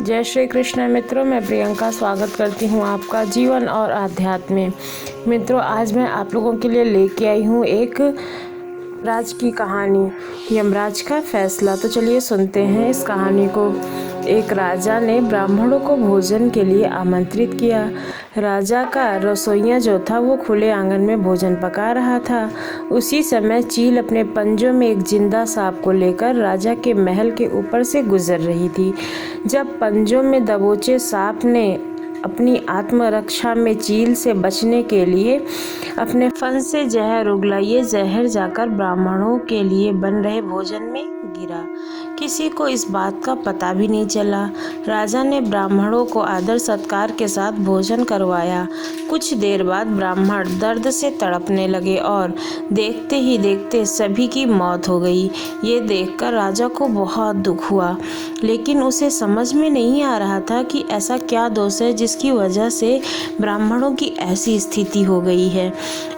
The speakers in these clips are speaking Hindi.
जय श्री कृष्ण मित्रों, मैं प्रियंका स्वागत करती हूँ आपका जीवन और आध्यात्म में। मित्रों, आज मैं आप लोगों के लिए लेके आई हूँ एक राज की कहानी, यमराज का फैसला। तो चलिए सुनते हैं इस कहानी को। एक राजा ने ब्राह्मणों को भोजन के लिए आमंत्रित किया। राजा का रसोइया जो था वो खुले आंगन में भोजन पका रहा था। उसी समय चील अपने पंजों में एक जिंदा सांप को लेकर राजा के महल के ऊपर से गुजर रही थी। जब पंजों में दबोचे सांप ने अपनी आत्मरक्षा में चील से बचने के लिए अपने फन से जहर उगला, ये जहर जाकर ब्राह्मणों के लिए बन रहे भोजन में गिरा। किसी को इस बात का पता भी नहीं चला। राजा ने ब्राह्मणों को आदर सत्कार के साथ भोजन करवाया। कुछ देर बाद ब्राह्मण दर्द से तड़पने लगे और देखते ही देखते सभी की मौत हो गई। ये देखकर राजा को बहुत दुख हुआ, लेकिन उसे समझ में नहीं आ रहा था कि ऐसा क्या दोष है जिसकी वजह से ब्राह्मणों की ऐसी स्थिति हो गई है।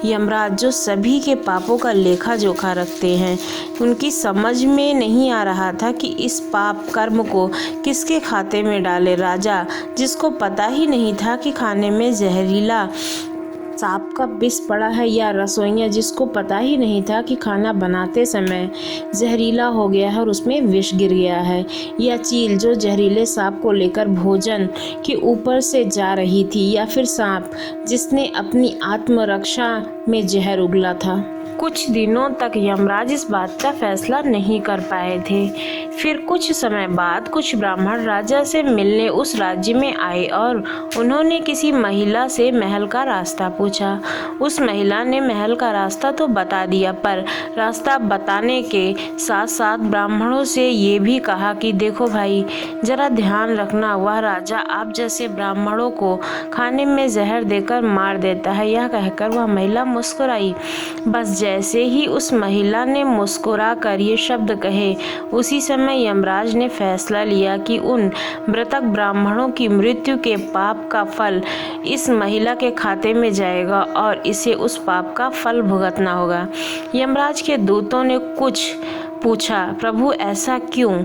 यमराज जो सभी के पापों का लेखा जोखा रखते हैं, उनकी समझ में नहीं आ रहा था कि इस पाप कर्म को किसके खाते में डाले। राजा जिसको पता ही नहीं था कि खाने में जहरीला सांप का विष पड़ा है, या रसोइया जिसको पता ही नहीं था कि खाना बनाते समय जहरीला हो गया है और उसमें विष गिर गया है, या चील जो जहरीले सांप को लेकर भोजन के ऊपर से जा रही थी, या फिर सांप जिसने अपनी आत्मरक्षा में जहर उगला था। कुछ दिनों तक यमराज इस बात का फैसला नहीं कर पाए थे। फिर कुछ समय बाद कुछ ब्राह्मण राजा से मिलने उस राज्य में आए और उन्होंने किसी महिला से महल का रास्ता पूछा। उस महिला ने महल का रास्ता तो बता दिया, पर रास्ता बताने के साथ साथ ब्राह्मणों से ये भी कहा कि देखो भाई, जरा ध्यान रखना, वह राजा आप जैसे ब्राह्मणों को खाने में जहर देकर मार देता है। यह कहकर वह महिला मुस्कुराई। बस जैसे ही उस महिला ने मुस्कुरा कर ये शब्द कहे, उसी समय यमराज ने फैसला लिया कि उन मृतक ब्राह्मणों की मृत्यु के पाप का फल इस महिला के खाते में जाएगा और इसे उस पाप का फल भुगतना होगा। यमराज के दूतों ने कुछ पूछा, प्रभु ऐसा क्यों,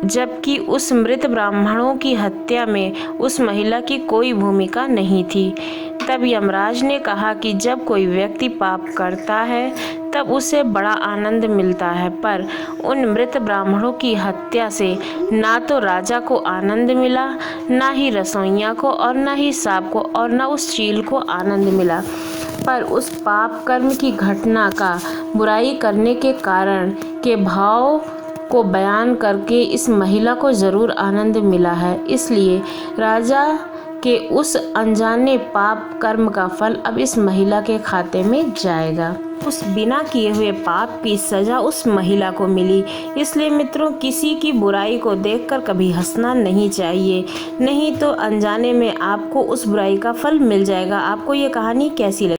जबकि उस मृत ब्राह्मणों की हत्या में उस महिला की कोई भूमिका नहीं थी। तब यमराज ने कहा कि जब कोई व्यक्ति पाप करता है तब उसे बड़ा आनंद मिलता है, पर उन मृत ब्राह्मणों की हत्या से ना तो राजा को आनंद मिला, ना ही रसोइया को, और ना ही सांप को, और ना उस चील को आनंद मिला, पर उस पाप कर्म की घटना का बुराई करने के कारण के भाव को बयान करके इस महिला को जरूर आनंद मिला है। इसलिए राजा के उस अनजाने पाप कर्म का फल अब इस महिला के खाते में जाएगा। उस बिना किए हुए पाप की सजा उस महिला को मिली। इसलिए मित्रों, किसी की बुराई को देखकर कभी हंसना नहीं चाहिए, नहीं तो अनजाने में आपको उस बुराई का फल मिल जाएगा। आपको ये कहानी कैसी लगी?